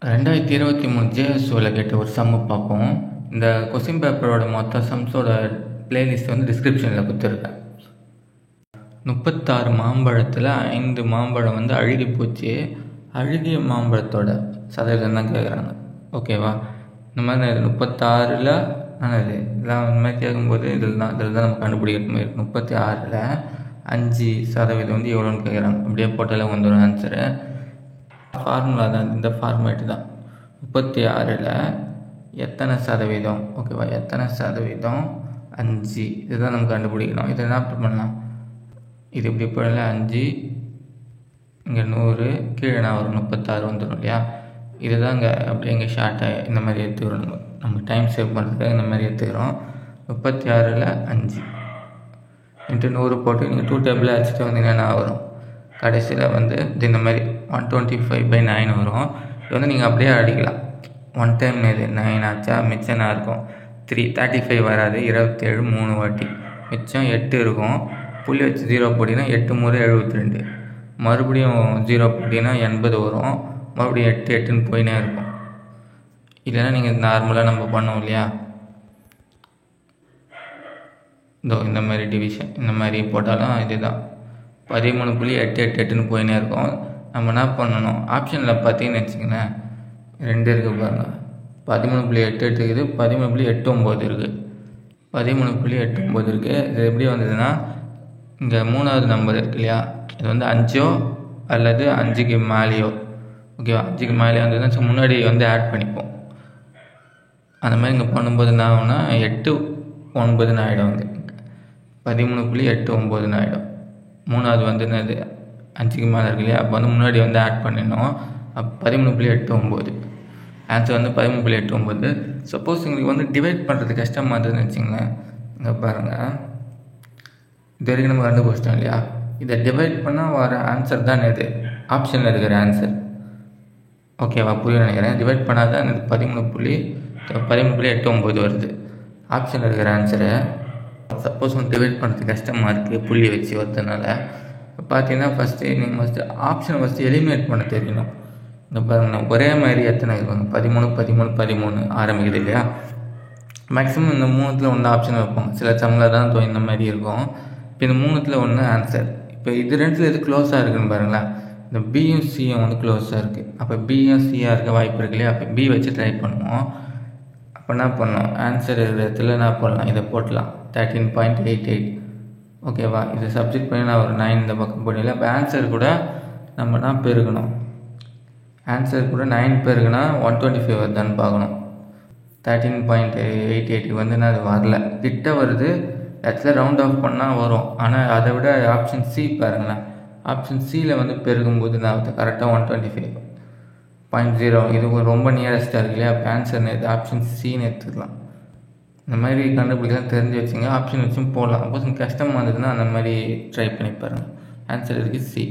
2023 ஜேஎஸ்ஓவில் கேட்ட ஒரு சம்மு பார்ப்போம். இந்த கொஸ்டின் பேப்பரோட மொத்த சம்ஸோட பிளேலிஸ்ட் வந்து டிஸ்கிரிப்ஷனில் கொடுத்துருக்கேன். 36 மாம்பழத்தில் 5 மாம்பழம் வந்து அழுகி போச்சு. அழுகிய மாம்பழத்தோட சதவீதம் தான் கேட்குறாங்க. ஓகேவா? இந்த மாதிரி 36ல் இதெல்லாம் இந்த மாதிரி கேட்கும்போது இதில் தான் நம்ம கண்டுபிடிக்கிற மாதிரி 36ல் 5% வந்து எவ்வளோன்னு கேட்குறாங்க. அப்படியே போட்டாலே வந்துடும் ஆன்சரு. ஃபார்முலா தான், இந்த ஃபார்மேட்டு தான். 36ல் எத்தனை சதவீதம், ஓகேவா, எத்தனை சதவீதம் 5, இதுதான் நம்ம கண்டுபிடிக்கணும். இதை என்ன பண்ணலாம், இது இப்படி போடல 5, இங்கே 100, கீழே நான் ஒரு 36 வந்துடும் இல்லையா. இதுதான் இங்கே அப்படியே இங்கே ஷார்ட்டாக இந்த மாதிரி எடுத்துக்கிறோம். நம்ம டைம் சேவ் பண்ணுறதுக்கு இந்த மாதிரி எடுத்துக்கிறோம். 36ல் 5 இன்ட்டு 100 போட்டு நீங்கள் 2 டேபிள் அடிச்சுட்டு வந்தீங்கன்னா வரும். கடைசியில் வந்து இந்த மாதிரி 125/9 வரும். இது வந்து நீங்கள் அப்படியே அடிக்கலாம். 1 டைம் இது 9 ஆச்சா, மிச்சம் நான் இருக்கும் 35 வராது, 27 3 வாட்டி மிச்சம் 8 இருக்கும். புள்ளி வச்சு 0 போட்டிங்கன்னா 8 முறை 72, மறுபடியும் 0 போட்டிங்கன்னா 80 வரும். மறுபடியும் 8 8ன்னு போயினே இருக்கும். இல்லைன்னா நீங்கள் நார்மலாக நம்ம பண்ணோம் இல்லையா, இந்த மாதிரி டிவிஷன் இந்த மாதிரி போட்டாலும் இதுதான் 13.888ன்னு போயினே இருக்கும். நம்ம என்ன பண்ணணும், ஆப்ஷனில் பார்த்தீங்கன்னு வச்சுங்களேன் 2 இருக்குது பாருங்கள். 13.88 இருக்குது, 13.89 இருக்குது, 13.89 இருக்குது. இது எப்படி வந்ததுன்னா, இங்கே 3வது நம்பர் இருக்கு இல்லையா, இது வந்து 5ஓ அல்லது 5க்கு மேலேயோ, ஓகேவா, 5க்கு மேலேயோ வந்ததுன்னா முன்னாடி வந்து ஆட் பண்ணிப்போம். அந்த மாதிரி இங்கே பண்ணும்போது என்ன ஆகும்னா 8 9ன்னு ஆகிடும். வந்து 13.89ன்னு ஆகிடும். 3வது வந்து என்னது 5க்கு மேலே இருக்கு இல்லையா, அப்போ வந்து முன்னாடி வந்து ஆட் பண்ணிடணும். அப்போ 13.89 ஆன்சர் வந்து 13.89. சப்போஸ் உங்களுக்கு வந்து டிவைட் பண்ணுறது கஷ்டமாக இருந்ததுன்னு வச்சுங்களேன், இங்கே பாருங்கள், இது வரைக்கும் நம்ம கண்டுபிடிச்சிட்டோம் இல்லையா. இதை டிவைட் பண்ணால் வர ஆன்சர் தான் இது ஆப்ஷனில் இருக்கிற ஆன்சர். ஓகேவா, புரிய நினைக்கிறேன். டிவைட் பண்ணால் தான் இது 13.89 வருது ஆப்ஷனில் இருக்கிற ஆன்சரு. சப்போஸ் வந்து டிவைட் பண்ணுறது கஷ்டமாக இருக்குது புள்ளி வச்சு வரதுனால பார்த்தீங்கன்னா ஃபஸ்ட்டு ஆப்ஷனை எலிமினேட் பண்ண தெரியணும். இந்த பாருங்கள், ஒரே மாதிரி எத்தனை இருக்காங்க, 13 ஆரம்பிக்குது இல்லையா. மேக்ஸிமம் இந்த 3ல் ஒன்று ஆப்ஷன் வைப்பாங்க. சில சம்மில் தான் இந்த மாதிரி இருக்கும். இப்போ இந்த 3ல் ஒன்று ஆன்சர். இப்போ இது 2ல் எது க்ளோஸாக இருக்குதுன்னு பாருங்களேன். இந்த பியும் சியும் வந்து க்ளோஸாக இருக்குது. அப்போ பியும் சியாக இருக்க வாய்ப்பு இருக்கு இல்லையா. அப்போ பி வச்சு ட்ரை பண்ணுவோம். அப்போ என்ன பண்ணோம், ஆன்சர் இடத்துல என்ன பண்ணலாம், இதை போட்டலாம் 13.88. ஓகேவா, இதை சப்ஜெக்ட் பண்ணி நான் ஒரு 9 இந்த பக்கம் போடல. இப்போ ஆன்சர் கூட நம்ம என்ன பெருக்கணும், ஆன்சர் கூட 9 பெருக்குனா 125 வருதான்னு பார்க்கணும். 13.88 வந்து நான் அது வரல, கிட்ட வருது. இடத்துல ரவுண்ட் ஆஃப் பண்ணால் வரும். ஆனால் அதை விட ஆப்ஷன் சி பாருங்களேன், ஆப்ஷன் சியில் வந்து பெருக்கும்போது நான் கரெக்டாக 125.0 இது ரொம்ப நியரஸ்ட்டாக இருக்கு இல்லையா. அப்போ ஆன்சர் இது ஆப்ஷன் சின்னு எடுத்துக்கலாம். இந்த மாதிரி கண்டுபிடிக்கலாம், தெரிஞ்சு வச்சுங்க. ஆப்ஷன் வச்சும் போடலாம். அப்போ கஷ்டமாக இருந்ததுன்னா அந்த மாதிரி ட்ரை பண்ணி பாருங்கள். ஆன்சர் இருக்குது சி.